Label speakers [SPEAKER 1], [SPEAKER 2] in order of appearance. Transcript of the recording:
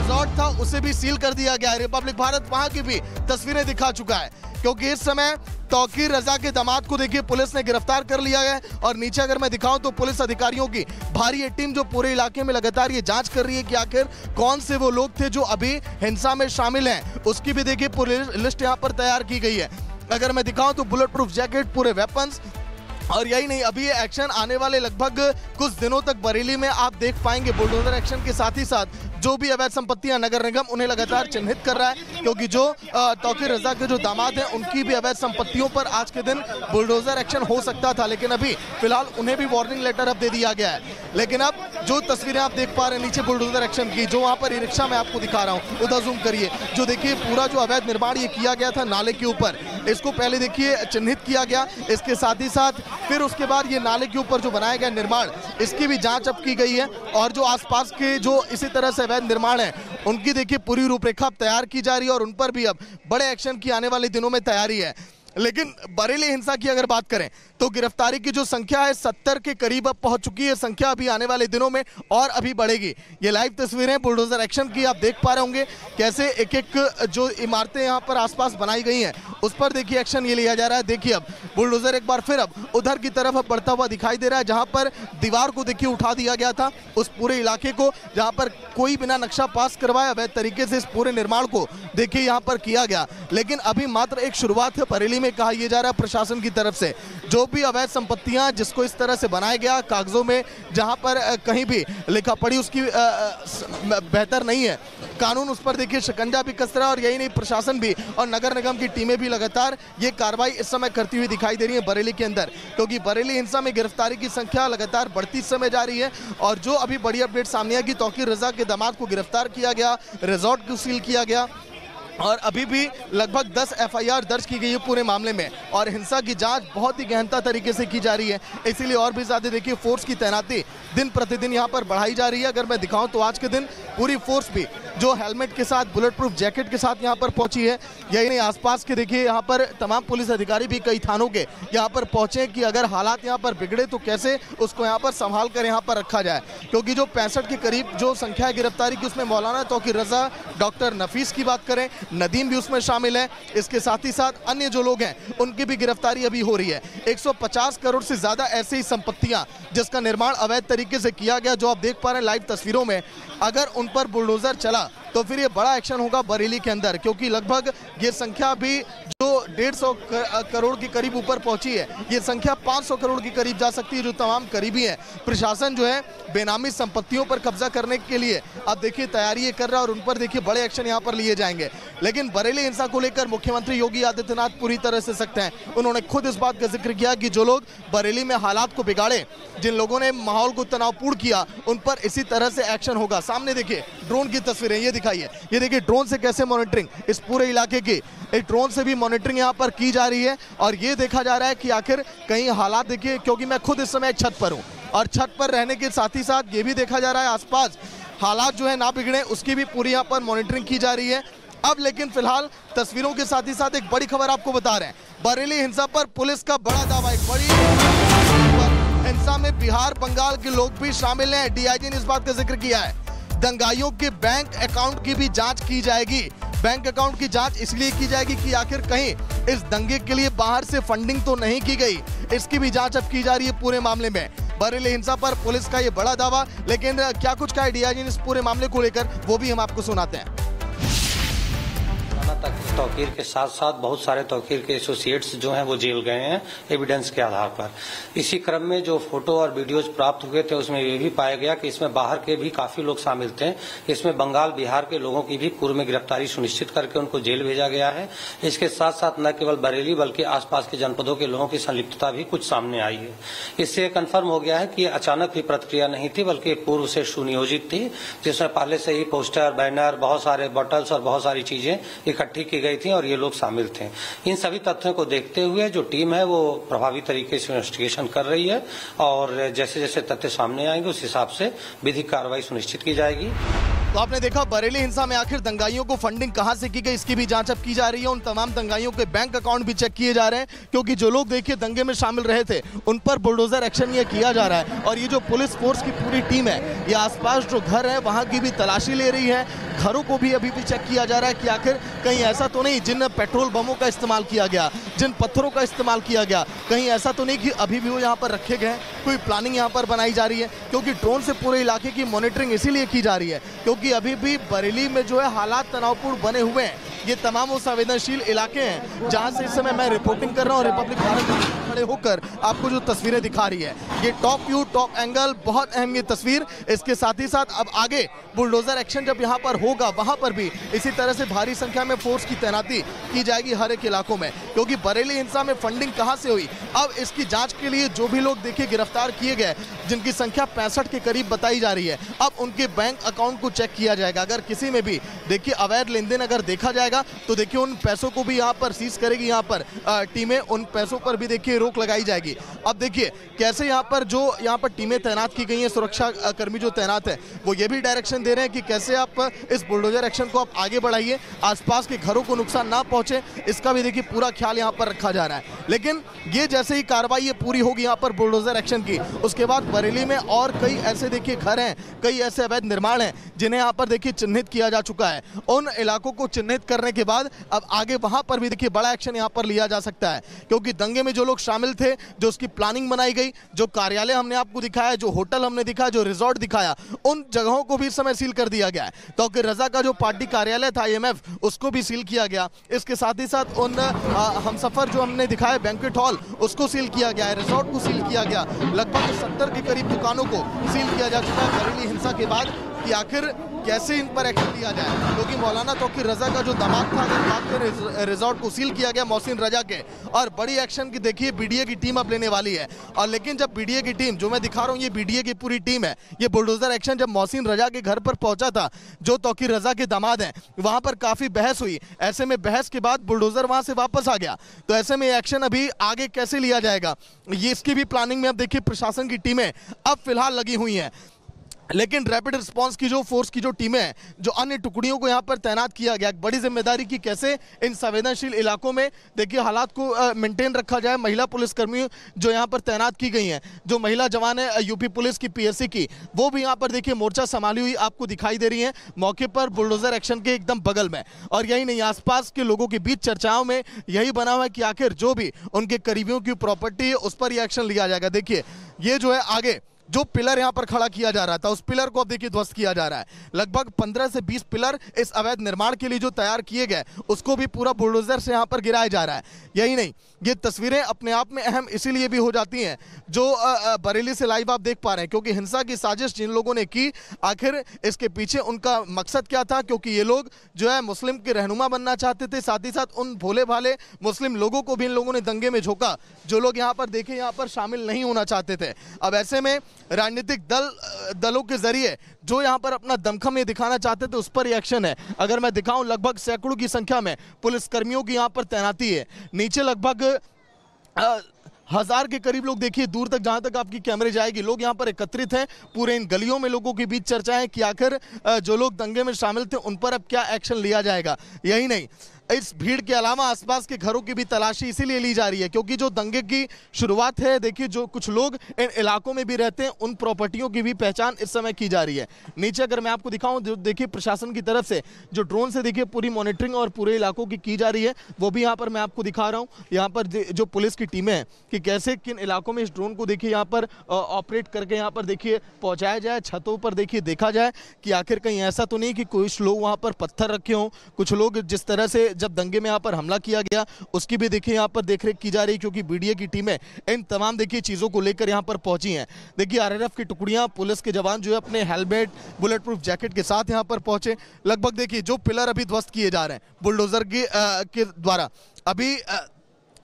[SPEAKER 1] Resort था उसे भी सील कर दिया गया है। रिपब्लिक भारत वहां की भी तस्वीरें दिखा चुका है, क्योंकि इस समय तौकीर रजा के दामाद को देखिए पुलिस ने गिरफ्तार कर लिया है। और नीचे अगर मैं दिखाऊं तो पुलिस अधिकारियों की भारी एक टीम जो पूरे इलाके में लगातार ये जांच कर रही है कि आखिर कौन से वो लोग थे जो अभी हिंसा में शामिल हैं, उसकी भी देखिए पूरी लिस्ट यहाँ पर तैयार की गई है। अगर मैं दिखाऊं तो बुलेट प्रूफ जैकेट, पूरे वेपन्स, और यही नहीं, अभी ये एक्शन आने वाले लगभग कुछ दिनों तक बरेली में आप देख पाएंगे। बुलडोजर एक्शन के साथ ही साथ जो भी अवैध संपत्तियां नगर निगम उन्हें लगातार चिन्हित कर रहा है, क्योंकि जो तौकीर रजा के जो दामाद हैं उनकी भी अवैध संपत्तियों पर आज के दिन बुलडोजर एक्शन हो सकता था, लेकिन अभी फिलहाल उन्हें भी वार्निंग लेटर अब दे दिया गया है। लेकिन अब जो तस्वीरें आप देख पा रहे हैं नीचे बुलडोजर एक्शन की, जो वहाँ पर ई रिक्शा मैं आपको दिखा रहा हूँ, उधर जूम करिए, जो देखिए पूरा जो अवैध निर्माण ये किया गया था नाले के ऊपर, इसको पहले देखिए चिन्हित किया गया। इसके साथ ही साथ फिर उसके बाद ये नाले के ऊपर जो बनाया गया निर्माण, इसकी भी जांच अब की गई है। और जो आसपास के जो इसी तरह से अवैध निर्माण है उनकी देखिए पूरी रूपरेखा तैयार की जा रही है और उन पर भी अब बड़े एक्शन की आने वाले दिनों में तैयारी है। लेकिन बरेली हिंसा की अगर बात करें तो गिरफ्तारी की जो संख्या है 70 के करीब अब पहुंच चुकी है। संख्या अभी आने वाले दिनों में और अभी बढ़ेगी। ये लाइव तस्वीरें बुलडोजर एक्शन की आप देख पा रहे होंगे, कैसे एक एक जो इमारतें यहाँ पर आसपास बनाई गई हैं उस पर देखिए एक्शन ये लिया जा रहा है। देखिए अब बुलडोजर एक बार फिर अब उधर की तरफ अब बढ़ता हुआ दिखाई दे रहा है, जहाँ पर दीवार को देखिए उठा दिया गया था, उस पूरे इलाके को जहाँ पर कोई बिना नक्शा पास करवाए अवैध तरीके से इस पूरे निर्माण को देखिए यहाँ पर किया गया। लेकिन अभी मात्र एक शुरुआत है। बरेली में कहा यह जा रहा है प्रशासन की तरफ से, जो भी अवैध संपत्तियां जिसको इस तरह से बनाया गया कागजों में, जहां पर कहीं भी लिखा पड़ी उसकी बेहतर नहीं है, कानून उस पर देखिए शिकंजा भी कस रहा है। और यही नहीं, प्रशासन भी और नगर निगम की टीमें भी लगातार ये कार्रवाई इस समय करती हुई दिखाई दे रही है बरेली के अंदर, क्योंकि बरेली हिंसा में गिरफ्तारी की संख्या लगातार बढ़ती समय जा रही है। और जो अभी बड़ी अपडेट सामने आई कि तौकीर रजा के दामाद को गिरफ्तार किया गया, रिजॉर्ट को सील किया गया और अभी भी लगभग 10 एफआईआर दर्ज की गई है पूरे मामले में। और हिंसा की जांच बहुत ही गहनता तरीके से की जा रही है, इसीलिए और भी ज्यादा देखिए फोर्स की तैनाती दिन प्रतिदिन यहां पर बढ़ाई जा रही है। अगर मैं दिखाऊं तो आज के दिन पूरी फोर्स भी जो हेलमेट के साथ, बुलेट प्रूफ जैकेट के साथ यहां पर पहुंची है। यही नहीं, आसपास के देखिए यहां पर तमाम पुलिस अधिकारी भी कई थानों के यहां पर पहुंचे कि अगर हालात यहां पर बिगड़े तो कैसे उसको यहां पर संभाल कर यहां पर रखा जाए, क्योंकि जो 65 के करीब जो संख्या है गिरफ्तारी की, उसमें मौलाना तौकीर रजा, डॉक्टर नफीस की बात करें, नदीम भी उसमें शामिल है। इसके साथ ही साथ अन्य जो लोग हैं उनकी भी गिरफ्तारी अभी हो रही है। 150 करोड़ से ज्यादा ऐसी ही संपत्तियां जिसका निर्माण अवैध तरीके से किया गया, जो आप देख पा रहे हैं लाइव तस्वीरों में, अगर उन पर बुलडोजर चला तो फिर ये बड़ा एक्शन होगा बरेली के अंदर, क्योंकि लगभग ये संख्या भी जो 150 करोड़ के करीब ऊपर पहुंची है, ये संख्या 500 करोड़ के करीब जा सकती है, जो तमाम करीबी है। प्रशासन जो है बेनामी संपत्तियों पर कब्जा करने के लिए अब देखिए तैयारी ये कर रहा है और उन पर देखिए बड़े एक्शन यहाँ पर लिए जाएंगे। लेकिन बरेली हिंसा को लेकर मुख्यमंत्री योगी आदित्यनाथ पूरी तरह से सख्त हैं। उन्होंने खुद इस बात का जिक्र किया कि जो लोग बरेली में हालात को बिगाड़े, जिन लोगों ने माहौल को तनावपूर्ण किया, उन पर इसी तरह से एक्शन होगा। सामने देखिए ड्रोन की तस्वीरें, ये दिखाइए, ये देखिए ड्रोन से कैसे मॉनिटरिंग इस पूरे इलाके की, एक ड्रोन से भी मॉनिटरिंग यहाँ पर की जा रही है। और ये देखा जा रहा है कि आखिर कहीं हालात देखिए, क्योंकि मैं खुद इस समय एक छत पर हूँ और छत पर रहने के साथ ही साथ ये भी देखा जा रहा है आसपास हालात जो है ना बिगड़े, उसकी भी पूरी यहाँ पर मॉनिटरिंग की जा रही है। अब लेकिन फिलहाल तस्वीरों के साथ ही साथ एक बड़ी खबर आपको बता रहे हैं। बरेली हिंसा पर पुलिस का बड़ा दावा, एक बड़ी हिंसा में बिहार बंगाल के लोग भी शामिल हैं। डीआईजी ने इस बात का जिक्र किया है, दंगाइयों के बैंक अकाउंट की भी जांच की जाएगी। बैंक अकाउंट की जांच इसलिए की जाएगी कि आखिर कहीं इस दंगे के लिए बाहर से फंडिंग तो नहीं की गई, इसकी भी जांच अब की जा रही है पूरे मामले में। बरेली हिंसा पर पुलिस का ये बड़ा दावा, लेकिन क्या कुछ कहा है डीआईजी ने इस पूरे मामले को लेकर, वो भी हम आपको सुनाते हैं।
[SPEAKER 2] तौकीर के साथ साथ बहुत सारे तौकीर के एसोसिएट्स जो हैं वो जेल गए हैं एविडेंस के आधार पर। इसी क्रम में जो फोटो और वीडियोज प्राप्त हुए थे उसमें ये भी पाया गया कि इसमें बाहर के भी काफी लोग शामिल थे। इसमें बंगाल, बिहार के लोगों की भी पूर्व में गिरफ्तारी सुनिश्चित करके उनको जेल भेजा गया है। इसके साथ साथ न केवल बरेली बल्कि आसपास के जनपदों के लोगों की संलिप्तता भी कुछ सामने आई है। इससे कन्फर्म हो गया है कि अचानक भी प्रतिक्रिया नहीं थी, बल्कि पूर्व से सुनियोजित थी, जिसमें पहले से ही पोस्टर, बैनर, बहुत सारे बॉटल्स और बहुत सारी चीजें इकट्ठी की गई थी और ये लोग शामिल थे। इन सभी तथ्यों को देखते हुए जो टीम है वो प्रभावी तरीके से इन्वेस्टिगेशन कर रही है और जैसे जैसे तथ्य सामने आएंगे उस हिसाब से विधिक कार्रवाई सुनिश्चित की जाएगी।
[SPEAKER 1] तो आपने देखा बरेली हिंसा में आखिर दंगाइयों को फंडिंग कहां से की गई, इसकी भी जांच अब की जा रही है। उन तमाम दंगाइयों के बैंक अकाउंट भी चेक किए जा रहे हैं, क्योंकि जो लोग देखिए दंगे में शामिल रहे थे उन पर बुलडोजर एक्शन ये किया जा रहा है। और ये जो पुलिस फोर्स की पूरी टीम है, ये आसपास जो घर है वहां की भी तलाशी ले रही है, घरों को भी अभी भी चेक किया जा रहा है कि आखिर कहीं ऐसा तो नहीं जिन पेट्रोल बमों का इस्तेमाल किया गया, जिन पत्थरों का इस्तेमाल किया गया, कहीं ऐसा तो नहीं कि अभी भी वो यहाँ पर रखे गए हैं। कोई प्लानिंग यहाँ पर बनाई जा रही है, क्योंकि ड्रोन से पूरे इलाके की मॉनिटरिंग इसीलिए की जा रही है क्योंकि अभी भी बरेली में जो है हालात तनावपूर्ण बने हुए हैं। ये तमाम वो संवेदनशील इलाके हैं जहां से इस समय मैं रिपोर्टिंग कर रहा हूं। रिपब्लिक भारत में खड़े होकर आपको जो तस्वीरें दिखा रही है, ये टॉप व्यू, टॉप एंगल, बहुत अहम ये तस्वीर। इसके साथ ही साथ अब आगे बुलडोजर एक्शन जब यहां पर होगा, वहां पर भी इसी तरह से भारी संख्या में फोर्स की तैनाती की जाएगी हर एक इलाकों में, क्योंकि बरेली हिंसा में फंडिंग कहां से हुई, अब इसकी जांच के लिए जो भी लोग देखिए गिरफ्तार किए गए, जिनकी संख्या 65 के करीब बताई जा रही है, अब उनके बैंक अकाउंट को चेक किया जाएगा। अगर किसी में भी देखिए अवैध लेन देन अगर देखा जाएगा तो देखिए उन पैसों को भी यहाँ पर सीज करेगी यहाँ पर टीमें, उन पैसों पर भी देखिए रोक लगाई जाएगी। अब देखिए कैसे यहाँ पर टीमें तैनात की गई हैं, सुरक्षा कर्मी जो तैनात है वो ये भी डायरेक्शन दे रहे हैं कि कैसे आप इस बुलडोजर एक्शन को आप आगे बढ़ाइए, आसपास के घरों को नुकसान ना पहुंचे, इसका भी देखिए पूरा ख्याल यहाँ पर रखा जा रहा है। लेकिन ये जैसे ही कार्रवाई ये पूरी होगी यहाँ पर बुलडोजर एक्शन की, उसके बाद बरेली में और कई ऐसे देखिए घर हैं, कई ऐसे अवैध निर्माण हैं जिन्हें यहाँ पर देखिए चिन्हित किया जा चुका है। उन इलाकों को चिन्हित करने के बाद अब आगे वहां पर भी देखिए बड़ा एक्शन यहां पर लिया जा सकता है, क्योंकि दंगे में जो लोग शामिल थे, जो उसकी प्लानिंग बनाई गई, जो कार्यालय हमने आपको दिखाया, जो होटल हमने दिखाया, जो रिजॉर्ट दिखाया, उन जगहों को भी इस समय सील कर दिया गया है। तौकीर रजा का जो पार्टी कार्यालय था IMF, उसको भी सील किया गया। इसके साथ ही साथ उन हमसफर जो हमने दिखाया बैंक्वेट हॉल, उसको सील किया गया है, रिजॉर्ट को सील किया गया। लगभग 70 के करीब दुकानों को सील किया जा चुका है बरेली हिंसा के बाद कि आखिर कैसे इन पर एक्शन लिया जाए, क्योंकि मौलाना तौकीर रजा का जो दामाद था, अगर बात करें रिजॉर्ट को सील किया गया मोहसिन रजा के, और बड़ी एक्शन की देखिए BDA की टीम अब लेने वाली है। और लेकिन जब BDA की टीम जो मैं दिखा रहा हूँ, ये BDA की पूरी टीम है। ये बुलडोजर एक्शन जब मोहसिन रजा के घर पर पहुंचा था, जो तौकीर रजा के दामाद हैं, वहां पर काफी बहस हुई। ऐसे में बहस के बाद बुलडोजर वहां से वापस आ गया, तो ऐसे में एक्शन अभी आगे कैसे लिया जाएगा, ये इसकी भी प्लानिंग में अब देखिए प्रशासन की टीमें अब फिलहाल लगी हुई हैं। लेकिन रैपिड रिस्पांस की जो फोर्स की जो टीमें हैं, जो अन्य टुकड़ियों को यहाँ पर तैनात किया गया, बड़ी जिम्मेदारी की कैसे इन संवेदनशील इलाकों में देखिए हालात को मेंटेन रखा जाए। महिला पुलिसकर्मी जो यहाँ पर तैनात की गई हैं, जो महिला जवान है यूपी पुलिस की PSC की, वो भी यहाँ पर देखिए मोर्चा संभाली हुई आपको दिखाई दे रही है मौके पर बुलडोजर एक्शन के एकदम बगल में। और यही नहीं, आसपास के लोगों के बीच चर्चाओं में यही बना हुआ है कि आखिर जो भी उनके करीबियों की प्रॉपर्टी है उस पर यह एक्शन लिया जाएगा। देखिए ये जो है आगे जो पिलर यहां पर खड़ा किया जा रहा था, उस पिलर को अब देखिए ध्वस्त किया जा रहा है। लगभग 15 से 20 पिलर इस अवैध निर्माण के लिए जो तैयार किए गए, उसको भी पूरा बुलडोजर से यहां पर गिराया जा रहा है। यही नहीं, ये तस्वीरें अपने आप में अहम इसीलिए भी हो जाती हैं जो बरेली से लाइव आप देख पा रहे हैं, क्योंकि हिंसा की साजिश जिन लोगों ने की, आखिर इसके पीछे उनका मकसद क्या था, क्योंकि ये लोग जो है मुस्लिम के रहनुमा बनना चाहते थे। साथ ही साथ उन भोले भाले मुस्लिम लोगों को भी इन लोगों ने दंगे में झोंका, जो लोग यहाँ पर देखे यहाँ पर शामिल नहीं होना चाहते थे। अब ऐसे में राजनीतिक दलों के जरिए जो यहाँ पर अपना दमखम ये दिखाना चाहते थे, उस पर एक्शन है। अगर मैं दिखाऊं, लगभग सैकड़ों की संख्या में पुलिसकर्मियों की यहाँ पर तैनाती है। नीचे लगभग 1000 के करीब लोग देखिए दूर तक, जहां तक आपकी कैमरे जाएगी, लोग यहां पर एकत्रित हैं। पूरे इन गलियों में लोगों के बीच चर्चा है कि आखिर जो लोग दंगे में शामिल थे उन पर अब क्या एक्शन लिया जाएगा। यही नहीं, इस भीड़ के अलावा आसपास के घरों की भी तलाशी इसीलिए ली जा रही है क्योंकि जो दंगे की शुरुआत है, देखिए जो कुछ लोग इन इलाकों में भी रहते हैं, उन प्रॉपर्टियों की भी पहचान इस समय की जा रही है। नीचे अगर मैं आपको दिखाऊं, देखिए प्रशासन की तरफ से जो ड्रोन से देखिए पूरी मॉनिटरिंग और पूरे इलाकों की जा रही है, वो भी यहाँ पर मैं आपको दिखा रहा हूँ। यहाँ पर जो पुलिस की टीमें हैं कि कैसे किन इलाकों में इस ड्रोन को देखिए यहाँ पर ऑपरेट करके यहाँ पर देखिए पहुँचाया जाए। छतों पर देखिए देखा जाए कि आखिर कहीं ऐसा तो नहीं कि कुछ लोग वहाँ पर पत्थर रखे हों। कुछ लोग जिस तरह से जब दंगे में यहाँ पर हमला किया गया, उसकी भी देखिए यहाँ पर देखरेख की जा रही है, क्योंकि BDA की टीमें इन तमाम देखिए चीज़ों को लेकर यहाँ पर पहुंची हैं। देखिए RRF की टुकड़ियाँ, पुलिस के जवान जो है अपने हेलमेट, बुलेट प्रूफ जैकेट के साथ यहाँ पर पहुंचे। लगभग देखिए जो पिलर अभी ध्वस्त किए जा रहे हैं बुलडोजर के द्वारा, अभी